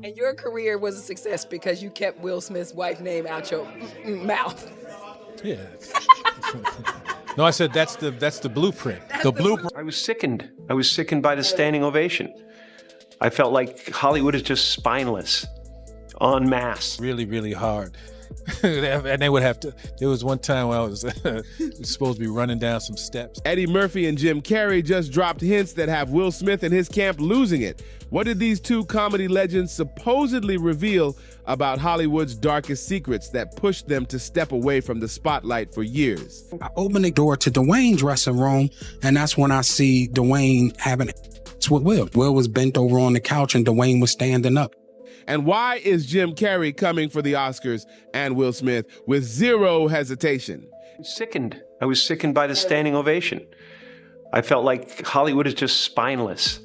And your career was a success because you kept Will Smith's wife's name out your mouth. Yeah. No, I said that's the blueprint. The blueprint. I was sickened. I was sickened by the standing ovation. I felt like Hollywood is just spineless, en masse. Really, really hard. And they would have to, there was one time when I was supposed to be running down some steps. Eddie Murphy and Jim Carrey just dropped hints that have Will Smith and his camp losing it. What did these two comedy legends supposedly reveal about Hollywood's darkest secrets that pushed them to step away from the spotlight for years? I opened the door to Dwayne's dressing room, and that's when I see Dwayne having it's with Will. Will was bent over on the couch, and Dwayne was standing up. And why is Jim Carrey coming for the Oscars and Will Smith with zero hesitation? Sickened. I was sickened by the standing ovation. I felt like Hollywood is just spineless,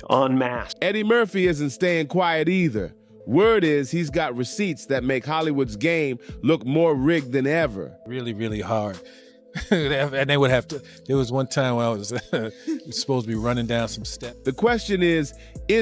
en masse. Eddie Murphy isn't staying quiet either. Word is he's got receipts that make Hollywood's game look more rigged than ever. Really, really hard. And they would have to, there was one time when I was supposed to be running down some steps. The question is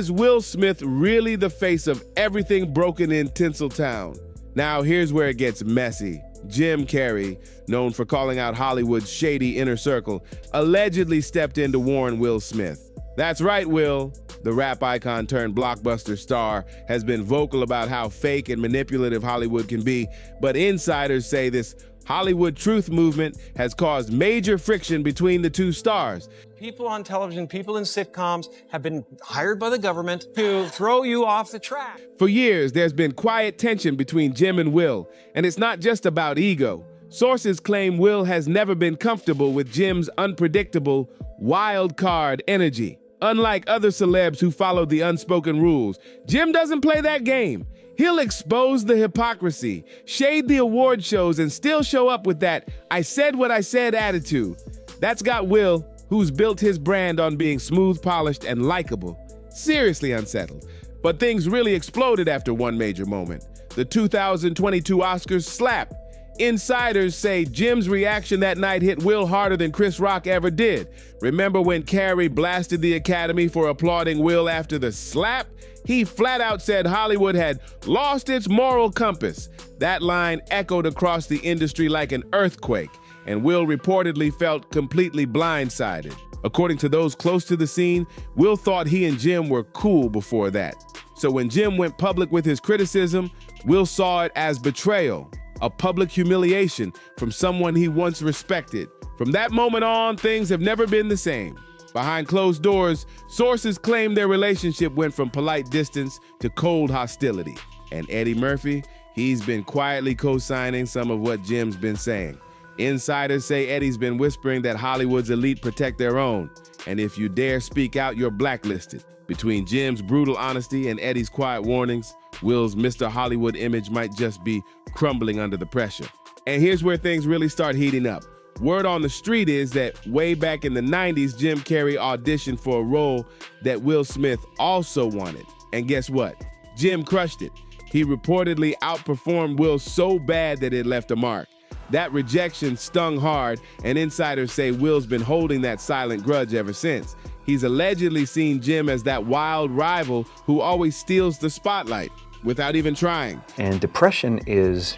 Will Smith really the face of everything broken in Tinseltown? Now here's where it gets messy. Jim Carrey, known for calling out Hollywood's shady inner circle, allegedly stepped in to warn Will Smith. That's right, Will. The rap icon turned blockbuster star has been vocal about how fake and manipulative Hollywood can be, but insiders say this Hollywood truth movement has caused major friction between the two stars. People on television, people in sitcoms have been hired by the government to throw you off the track. For years, there's been quiet tension between Jim and Will, and it's not just about ego. Sources claim Will has never been comfortable with Jim's unpredictable, wild card energy. Unlike other celebs who follow the unspoken rules, Jim doesn't play that game. He'll expose the hypocrisy, shade the award shows, and still show up with that I said what I said attitude. That's got Will, who's built his brand on being smooth, polished, and likable, seriously unsettled. But things really exploded after one major moment. The 2022 Oscars slap. Insiders say Jim's reaction that night hit Will harder than Chris Rock ever did. Remember when Carrey blasted the Academy for applauding Will after the slap? He flat out said Hollywood had lost its moral compass. That line echoed across the industry like an earthquake, and Will reportedly felt completely blindsided. According to those close to the scene, Will thought he and Jim were cool before that. So when Jim went public with his criticism, Will saw it as betrayal, a public humiliation from someone he once respected. From that moment on, things have never been the same. Behind closed doors, sources claim their relationship went from polite distance to cold hostility. And Eddie Murphy, he's been quietly co-signing some of what Jim's been saying. Insiders say Eddie's been whispering that Hollywood's elite protect their own, and if you dare speak out, you're blacklisted. Between Jim's brutal honesty and Eddie's quiet warnings, Will's Mr. Hollywood image might just be crumbling under the pressure. And here's where things really start heating up. Word on the street is that way back in the 90s, Jim Carrey auditioned for a role that Will Smith also wanted. And guess what? Jim crushed it. He reportedly outperformed Will so bad that it left a mark. That rejection stung hard, and insiders say Will's been holding that silent grudge ever since. He's allegedly seen Jim as that wild rival who always steals the spotlight without even trying. And depression is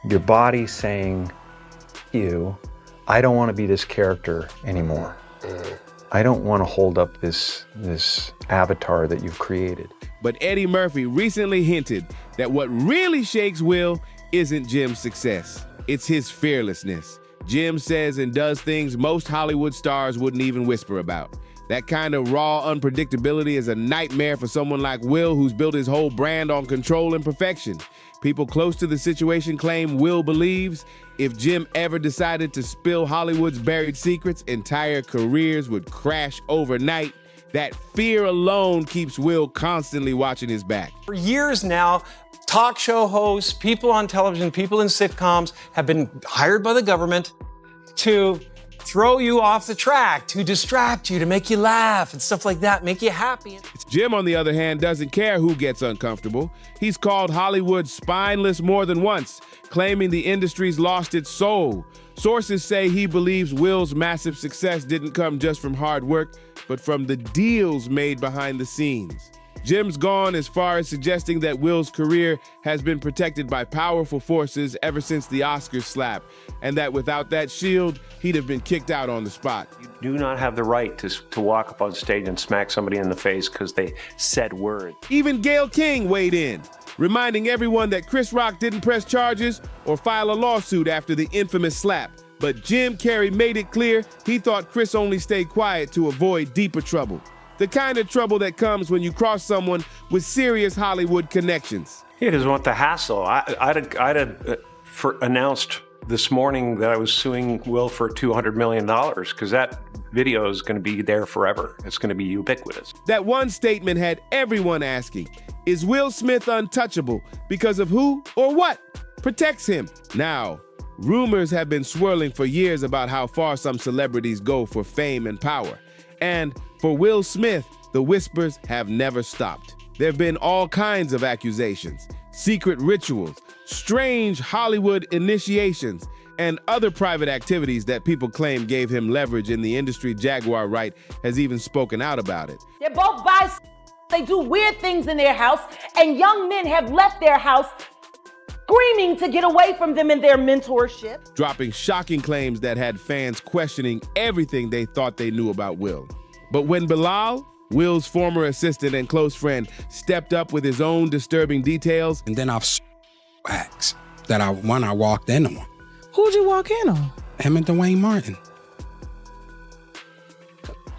your body saying, I don't want to be this character anymore. I don't want to hold up this avatar that you've created. But Eddie Murphy recently hinted that what really shakes Will isn't Jim's success. It's his fearlessness. Jim says and does things most Hollywood stars wouldn't even whisper about. That kind of raw unpredictability is a nightmare for someone like Will, who's built his whole brand on control and perfection. People close to the situation claim Will believes if Jim ever decided to spill Hollywood's buried secrets, entire careers would crash overnight. That fear alone keeps Will constantly watching his back. For years now, talk show hosts, people on television, people in sitcoms have been hired by the government to throw you off the track, to distract you, to make you laugh and stuff like that, make you happy. Jim, on the other hand, doesn't care who gets uncomfortable. He's called Hollywood spineless more than once, claiming the industry's lost its soul. Sources say he believes Will's massive success didn't come just from hard work, but from the deals made behind the scenes. Jim's gone as far as suggesting that Will's career has been protected by powerful forces ever since the Oscars slap, and that without that shield, he'd have been kicked out on the spot. You do not have the right to walk up on stage and smack somebody in the face because they said words. Even Gayle King weighed in, reminding everyone that Chris Rock didn't press charges or file a lawsuit after the infamous slap. But Jim Carrey made it clear he thought Chris only stayed quiet to avoid deeper trouble. The kind of trouble that comes when you cross someone with serious Hollywood connections. He doesn't want the hassle. I'd have announced this morning that I was suing Will for $200 million because that video is going to be there forever. It's going to be ubiquitous. That one statement had everyone asking, is Will Smith untouchable because of who or what protects him? Now, rumors have been swirling for years about how far some celebrities go for fame and power. And for Will Smith, the whispers have never stopped. There have been all kinds of accusations, secret rituals, strange Hollywood initiations, and other private activities that people claim gave him leverage in the industry. Jaguar Wright has even spoken out about it. They're both they do weird things in their house, and young men have left their house screaming to get away from them in their mentorship. Dropping shocking claims that had fans questioning everything they thought they knew about Will. But when Bilal, Will's former assistant and close friend, stepped up with his own disturbing details. And then I've acts that I walked in on. Who'd you walk in on? Him and Dwayne Martin.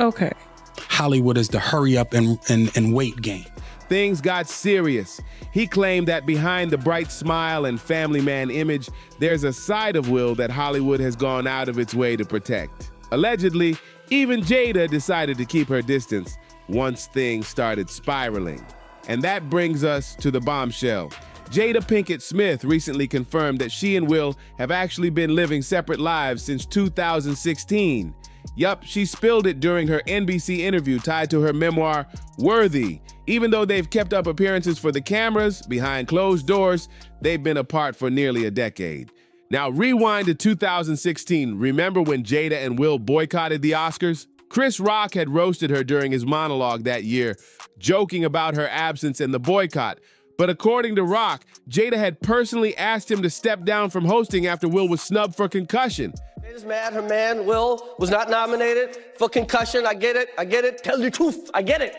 Okay. Hollywood is the hurry up and wait game. Things got serious. He claimed that behind the bright smile and family man image, there's a side of Will that Hollywood has gone out of its way to protect. Allegedly, even Jada decided to keep her distance once things started spiraling. And that brings us to the bombshell. Jada Pinkett Smith recently confirmed that she and Will have actually been living separate lives since 2016. Yup, she spilled it during her NBC interview tied to her memoir, Worthy. Even though they've kept up appearances for the cameras, behind closed doors, they've been apart for nearly a decade. Now rewind to 2016. Remember when Jada and Will boycotted the Oscars? Chris Rock had roasted her during his monologue that year, joking about her absence and the boycott. But according to Rock, Jada had personally asked him to step down from hosting after Will was snubbed for concussion. Jada's mad her man, Will, was not nominated for concussion. I get it. Tell the truth. I get it.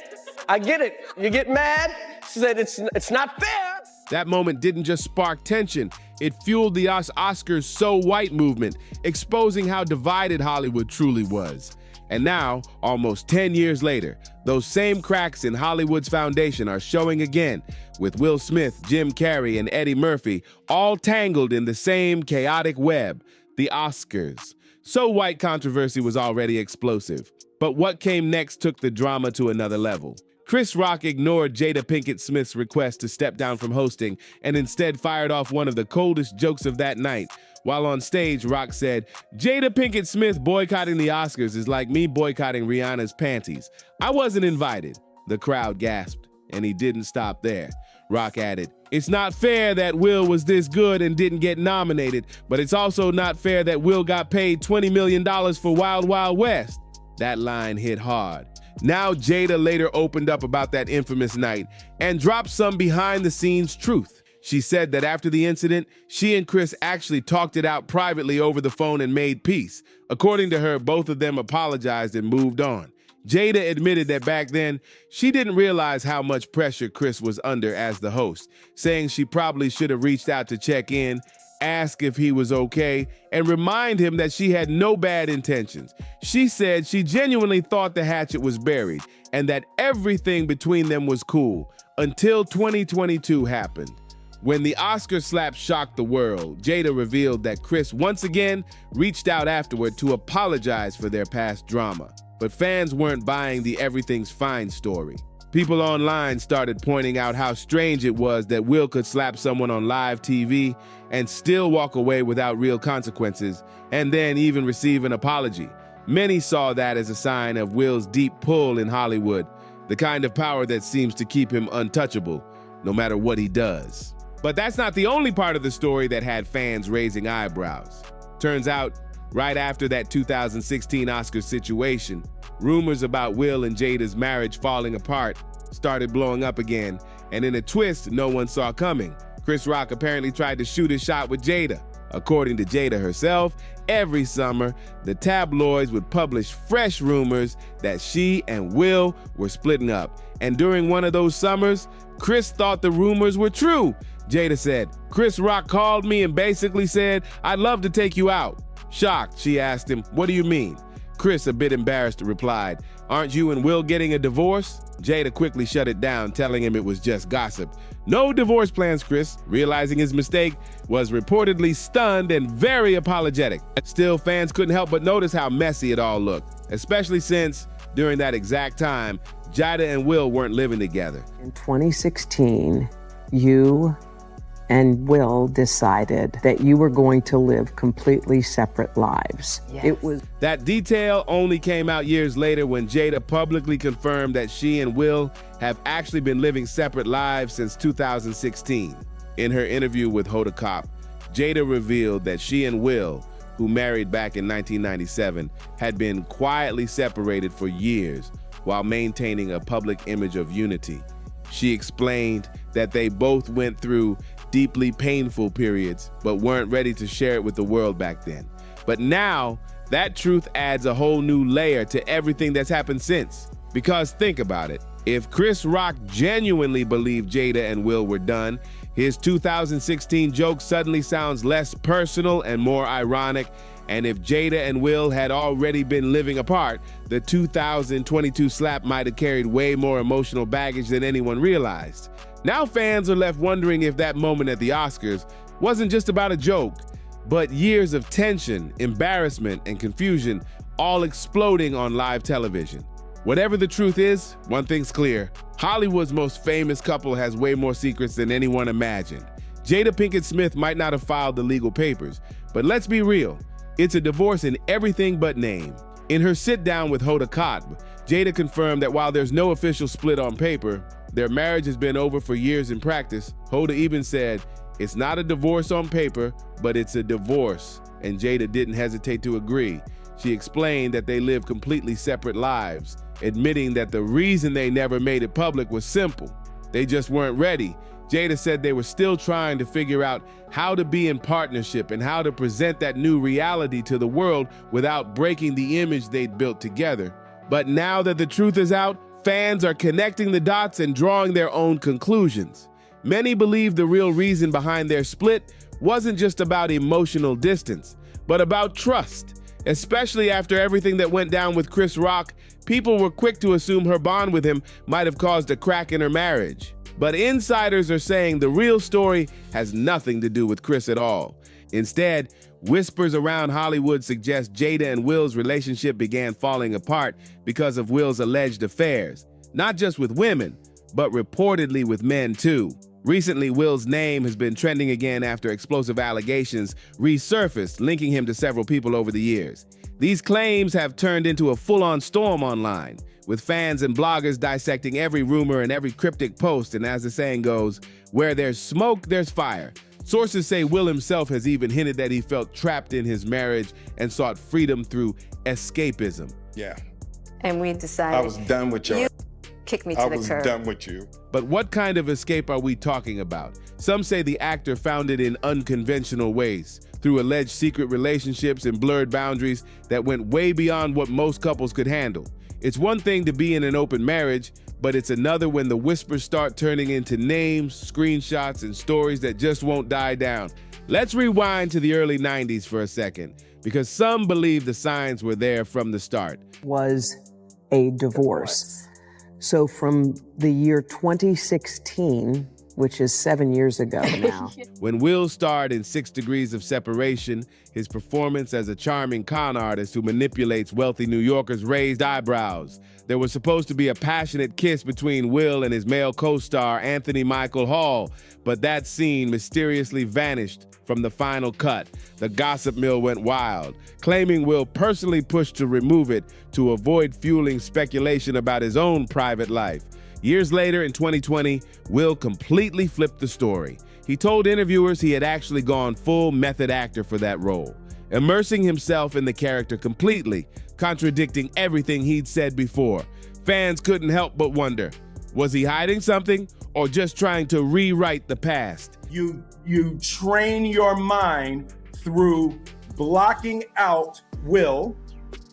You get mad? She said it's not fair. That moment didn't just spark tension. It fueled the Oscars So White movement, exposing how divided Hollywood truly was. And now, almost 10 years later, those same cracks in Hollywood's foundation are showing again, with Will Smith, Jim Carrey, and Eddie Murphy all tangled in the same chaotic web, the Oscars. So White controversy was already explosive. But what came next took the drama to another level. Chris Rock ignored Jada Pinkett Smith's request to step down from hosting and instead fired off one of the coldest jokes of that night. While on stage, Rock said, "Jada Pinkett Smith boycotting the Oscars is like me boycotting Rihanna's panties. I wasn't invited." The crowd gasped, and he didn't stop there. Rock added, "It's not fair that Will was this good and didn't get nominated, but it's also not fair that Will got paid $20 million for Wild Wild West." That line hit hard. Now Jada later opened up about that infamous night and dropped some behind-the-scenes truth. She said that after the incident, she and Chris actually talked it out privately over the phone and made peace. According to her, both of them apologized and moved on. Jada admitted that back then, she didn't realize how much pressure Chris was under as the host, saying she probably should have reached out to check in, ask if he was okay, and remind him that she had no bad intentions. She said she genuinely thought the hatchet was buried and that everything between them was cool until 2022 happened. When the Oscar slap shocked the world, Jada revealed that Chris once again reached out afterward to apologize for their past drama. But fans weren't buying the everything's fine story. People online started pointing out how strange it was that Will could slap someone on live TV and still walk away without real consequences, and then even receive an apology. Many saw that as a sign of Will's deep pull in Hollywood, the kind of power that seems to keep him untouchable, no matter what he does. But that's not the only part of the story that had fans raising eyebrows. Turns out, right after that 2016 Oscar situation, rumors about Will and Jada's marriage falling apart started blowing up again, and in a twist no one saw coming, Chris Rock apparently tried to shoot his shot with Jada. According to Jada herself, every summer, the tabloids would publish fresh rumors that she and Will were splitting up. And during one of those summers, Chris thought the rumors were true. Jada said, "Chris Rock called me and basically said, 'I'd love to take you out.' Shocked, she asked him, 'What do you mean?' Chris, a bit embarrassed, replied, 'Aren't you and Will getting a divorce?' Jada quickly shut it down, telling him it was just gossip. No divorce plans, Chris, realizing his mistake, was reportedly stunned and very apologetic. Still, fans couldn't help but notice how messy it all looked, especially since, during that exact time, Jada and Will weren't living together. In 2016, you and Will decided that you were going to live completely separate lives. Yes. It was That detail only came out years later when Jada publicly confirmed that she and Will have actually been living separate lives since 2016. In her interview with Hoda Kotb, Jada revealed that she and Will, who married back in 1997, had been quietly separated for years while maintaining a public image of unity. She explained that they both went through deeply painful periods, but weren't ready to share it with the world back then. But now, that truth adds a whole new layer to everything that's happened since. Because think about it, if Chris Rock genuinely believed Jada and Will were done, his 2016 joke suddenly sounds less personal and more ironic. And if Jada and Will had already been living apart, the 2022 slap might have carried way more emotional baggage than anyone realized. Now fans are left wondering if that moment at the Oscars wasn't just about a joke, but years of tension, embarrassment, and confusion all exploding on live television. Whatever the truth is, one thing's clear. Hollywood's most famous couple has way more secrets than anyone imagined. Jada Pinkett Smith might not have filed the legal papers, but let's be real, it's a divorce in everything but name. In her sit-down with Hoda Kotb, Jada confirmed that while there's no official split on paper, their marriage has been over for years in practice. Hoda even said, "It's not a divorce on paper, but it's a divorce," and Jada didn't hesitate to agree. She explained that they live completely separate lives, admitting that the reason they never made it public was simple. They just weren't ready. Jada said they were still trying to figure out how to be in partnership and how to present that new reality to the world without breaking the image they'd built together. But now that the truth is out, fans are connecting the dots and drawing their own conclusions. Many believe the real reason behind their split wasn't just about emotional distance, but about trust. Especially after everything that went down with Chris Rock, people were quick to assume her bond with him might have caused a crack in her marriage. But insiders are saying the real story has nothing to do with Chris at all. Instead, whispers around Hollywood suggest Jada and Will's relationship began falling apart because of Will's alleged affairs, not just with women, but reportedly with men too. Recently, Will's name has been trending again after explosive allegations resurfaced, linking him to several people over the years. These claims have turned into a full-on storm online, with fans and bloggers dissecting every rumor and every cryptic post, and as the saying goes, where there's smoke, there's fire. Sources say Will himself has even hinted that he felt trapped in his marriage and sought freedom through escapism. Yeah. And we decided. I was done with your. You kicked me to the curb. I was done with you. But what kind of escape are we talking about? Some say the actor found it in unconventional ways, through alleged secret relationships and blurred boundaries that went way beyond what most couples could handle. It's one thing to be in an open marriage, but it's another when the whispers start turning into names, screenshots, and stories that just won't die down. Let's rewind to the early 90s for a second, because some believe the signs were there from the start. Was a divorce. So from the year 2016, which is 7 years ago now. When Will starred in 6 Degrees of Separation, his performance as a charming con artist who manipulates wealthy New Yorkers raised eyebrows. There was supposed to be a passionate kiss between Will and his male co-star, Anthony Michael Hall, but that scene mysteriously vanished from the final cut. The gossip mill went wild, claiming Will personally pushed to remove it to avoid fueling speculation about his own private life. Years later, in 2020, Will completely flipped the story. He told interviewers he had actually gone full method actor for that role, immersing himself in the character completely, contradicting everything he'd said before. Fans couldn't help but wonder, Was he hiding something or just trying to rewrite the past? You train your mind through blocking out Will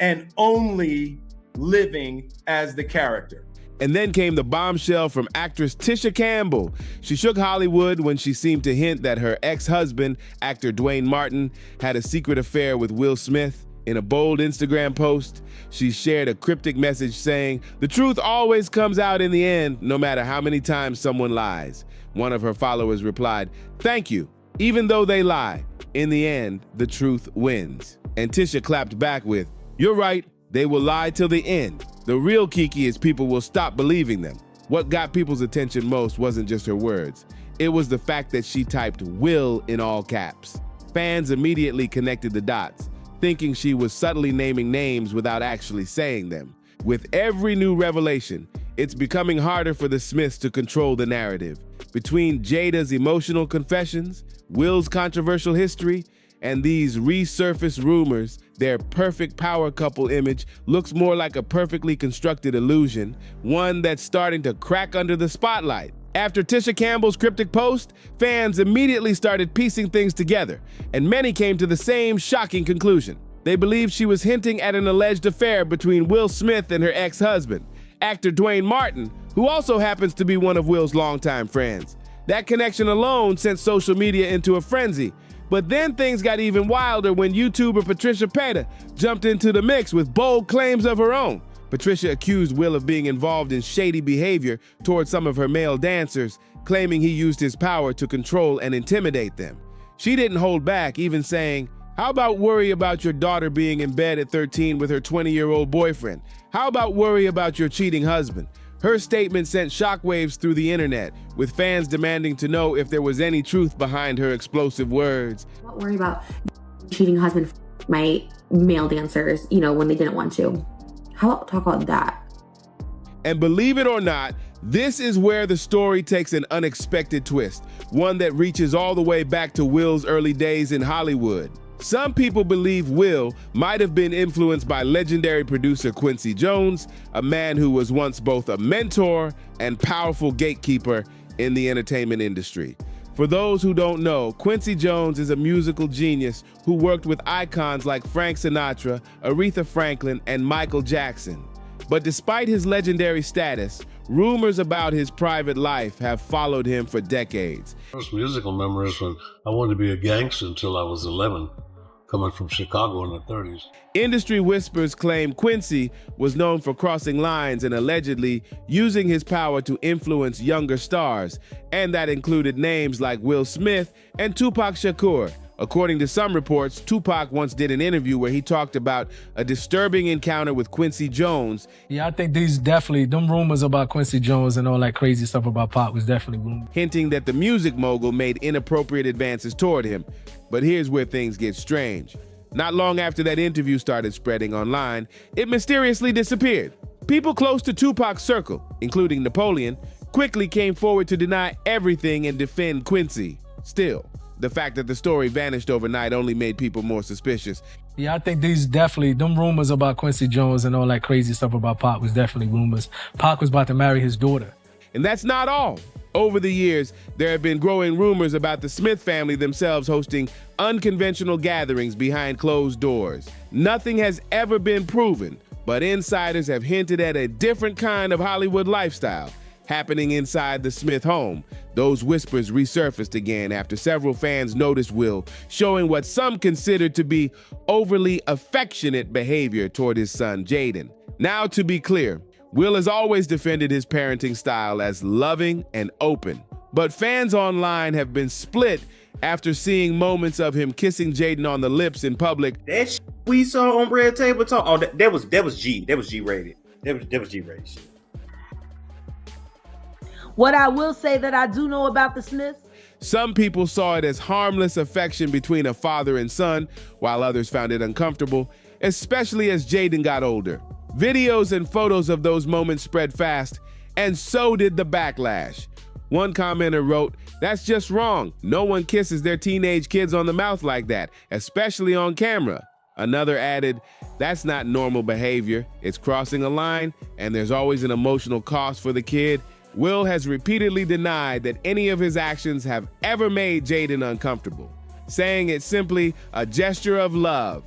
and only living as the character. And then came the bombshell from actress Tisha Campbell. She shook Hollywood when she seemed to hint that her ex-husband, actor Dwayne Martin, had a secret affair with Will Smith. In a bold Instagram post, she shared a cryptic message saying, "The truth always comes out in the end, no matter how many times someone lies." One of her followers replied, "Thank you. Even though they lie, in the end, the truth wins." And Tisha clapped back with, "You're right. They will lie till the end. The real Kiki is people will stop believing them." What got people's attention most wasn't just her words. It was the fact that she typed "will" in all caps. Fans immediately connected the dots, thinking she was subtly naming names without actually saying them. With every new revelation, it's becoming harder for the Smiths to control the narrative. Between Jada's emotional confessions, Will's controversial history, and these resurfaced rumors, their perfect power couple image looks more like a perfectly constructed illusion, one that's starting to crack under the spotlight. After Tisha Campbell's cryptic post, fans immediately started piecing things together, and many came to the same shocking conclusion. They believed she was hinting at an alleged affair between Will Smith and her ex-husband, actor Dwayne Martin, who also happens to be one of Will's longtime friends. That connection alone sent social media into a frenzy. But then things got even wilder when YouTuber Patricia Peta jumped into the mix with bold claims of her own. Patricia accused Will of being involved in shady behavior towards some of her male dancers, claiming he used his power to control and intimidate them. She didn't hold back, even saying, "How about worry about your daughter being in bed at 13 with her 20-year-old boyfriend? How about worry about your cheating husband?" Her statement sent shockwaves through the internet, with fans demanding to know if there was any truth behind her explosive words. Don't worry about cheating husband, my male dancers, when they didn't want to. How about talk about that? And believe it or not, this is where the story takes an unexpected twist, one that reaches all the way back to Will's early days in Hollywood. Some people believe Will might have been influenced by legendary producer Quincy Jones, a man who was once both a mentor and powerful gatekeeper in the entertainment industry. For those who don't know, Quincy Jones is a musical genius who worked with icons like Frank Sinatra, Aretha Franklin, and Michael Jackson. But despite his legendary status, rumors about his private life have followed him for decades. First musical memories when I wanted to be a gangster until I was 11. Coming from Chicago in the 30s. Industry whispers claim Quincy was known for crossing lines and allegedly using his power to influence younger stars, and that included names like Will Smith and Tupac Shakur. According to some reports, Tupac once did an interview where he talked about a disturbing encounter with Quincy Jones. Yeah, I think them rumors about Quincy Jones and all that crazy stuff about Pop was definitely rumors. Hinting that the music mogul made inappropriate advances toward him. But here's where things get strange. Not long after that interview started spreading online, it mysteriously disappeared. People close to Tupac's circle, including Napoleon, quickly came forward to deny everything and defend Quincy. Still, the fact that the story vanished overnight only made people more suspicious. Yeah, I think them rumors about Quincy Jones and all that crazy stuff about Pop was definitely rumors. Pac was about to marry his daughter. And that's not all. Over the years, there have been growing rumors about the Smith family themselves hosting unconventional gatherings behind closed doors. Nothing has ever been proven, but insiders have hinted at a different kind of Hollywood lifestyle happening inside the Smith home. Those whispers resurfaced again after several fans noticed Will showing what some considered to be overly affectionate behavior toward his son, Jaden. Now, to be clear, Will has always defended his parenting style as loving and open, but fans online have been split after seeing moments of him kissing Jaden on the lips in public. That shit we saw on Red Table Talk, that was G rated. That was G rated shit. What I will say that I do know about the Smiths, some people saw it as harmless affection between a father and son, while others found it uncomfortable, especially as Jaden got older. Videos and photos of those moments spread fast, and so did the backlash. One commenter wrote, "That's just wrong. No one kisses their teenage kids on the mouth like that, especially on camera." Another added, "That's not normal behavior. It's crossing a line, and there's always an emotional cost for the kid. Will has repeatedly denied that any of his actions have ever made Jaden uncomfortable, saying it's simply a gesture of love.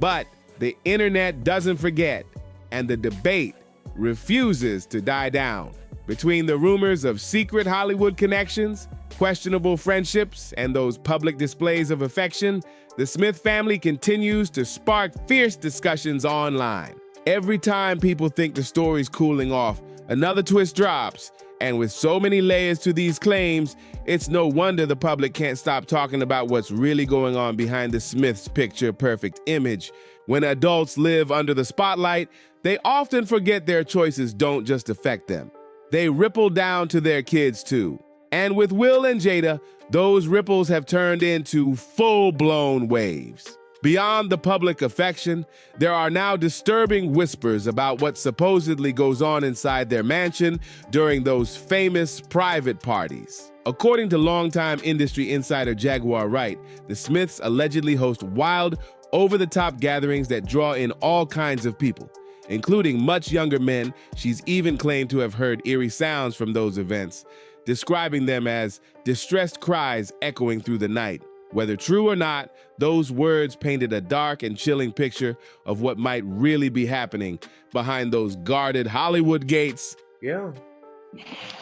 But the internet doesn't forget, and the debate refuses to die down. Between the rumors of secret Hollywood connections, questionable friendships, and those public displays of affection, the Smith family continues to spark fierce discussions online. Every time people think the story's cooling off, another twist drops. And with so many layers to these claims, it's no wonder the public can't stop talking about what's really going on behind the Smiths' picture-perfect image. When adults live under the spotlight, they often forget their choices don't just affect them. They ripple down to their kids too. And with Will and Jada, those ripples have turned into full-blown waves. Beyond the public affection, there are now disturbing whispers about what supposedly goes on inside their mansion during those famous private parties. According to longtime industry insider Jaguar Wright, the Smiths allegedly host wild, over-the-top gatherings that draw in all kinds of people, including much younger men. She's even claimed to have heard eerie sounds from those events, describing them as distressed cries echoing through the night. Whether true or not, those words painted a dark and chilling picture of what might really be happening behind those guarded Hollywood gates. Yeah.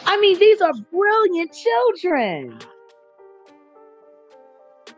I mean, these are brilliant children.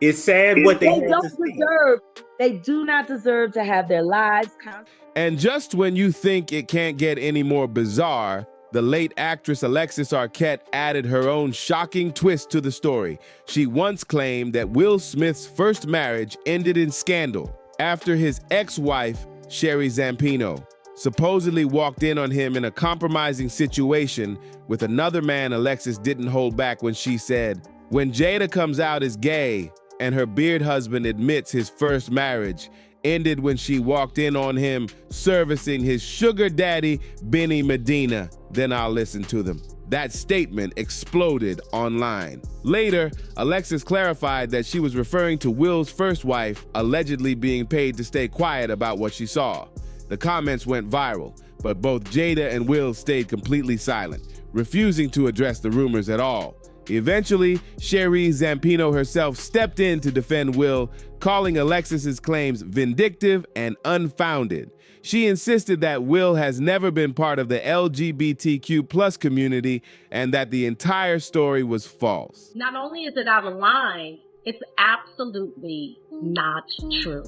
It's sad what they don't deserve. They do not deserve to have their lives counted. And just when you think it can't get any more bizarre, the late actress Alexis Arquette added her own shocking twist to the story. She once claimed that Will Smith's first marriage ended in scandal after his ex-wife, Sherry Zampino, supposedly walked in on him in a compromising situation with another man. Alexis didn't hold back when she said, when Jada comes out as gay and her beard husband admits his first marriage ended when she walked in on him servicing his sugar daddy, Benny Medina, then I'll listen to them. That statement exploded online. Later, Alexis clarified that she was referring to Will's first wife allegedly being paid to stay quiet about what she saw. The comments went viral, but both Jada and Will stayed completely silent, refusing to address the rumors at all. Eventually, Sherry Zampino herself stepped in to defend Will, calling Alexis's claims vindictive and unfounded. She insisted that Will has never been part of the LGBTQ+ community and that the entire story was false. Not only is it out of line, it's absolutely not true.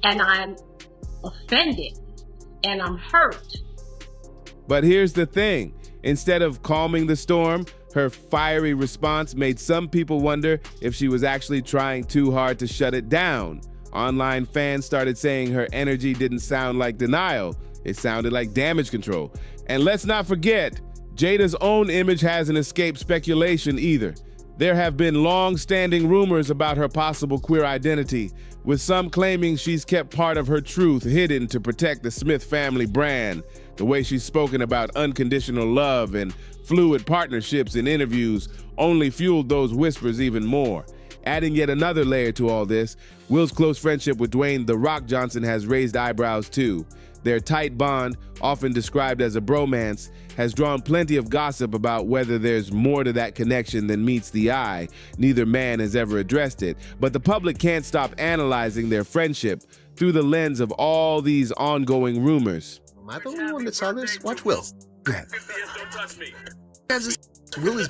And I'm offended and I'm hurt. But here's the thing. Instead of calming the storm, her fiery response made some people wonder if she was actually trying too hard to shut it down. Online fans started saying her energy didn't sound like denial. It sounded like damage control. And let's not forget, Jada's own image hasn't escaped speculation either. There have been long-standing rumors about her possible queer identity, with some claiming she's kept part of her truth hidden to protect the Smith family brand. The way she's spoken about unconditional love and fluid partnerships in interviews only fueled those whispers even more. Adding yet another layer to all this, Will's close friendship with Dwayne "The Rock" Johnson has raised eyebrows too. Their tight bond, often described as a bromance, has drawn plenty of gossip about whether there's more to that connection than meets the eye. Neither man has ever addressed it, but the public can't stop analyzing their friendship through the lens of all these ongoing rumors. Am I the only one that saw this? Watch Will. Grab. Grabs his Will is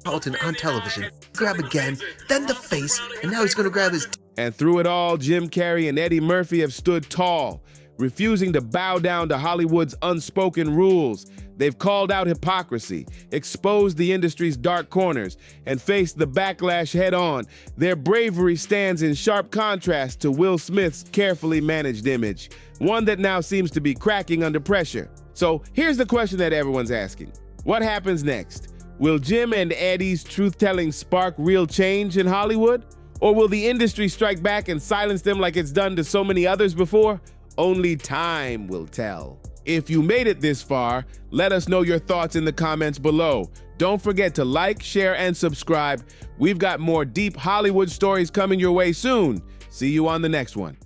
Carlton on television. Grab again, then the face, and now he's gonna grab his... And through it all, Jim Carrey and Eddie Murphy have stood tall, refusing to bow down to Hollywood's unspoken rules. They've called out hypocrisy, exposed the industry's dark corners, and faced the backlash head-on. Their bravery stands in sharp contrast to Will Smith's carefully managed image, one that now seems to be cracking under pressure. So here's the question that everyone's asking. What happens next? Will Jim and Eddie's truth-telling spark real change in Hollywood? Or will the industry strike back and silence them like it's done to so many others before? Only time will tell. If you made it this far, let us know your thoughts in the comments below. Don't forget to like, share, and subscribe. We've got more deep Hollywood stories coming your way soon. See you on the next one.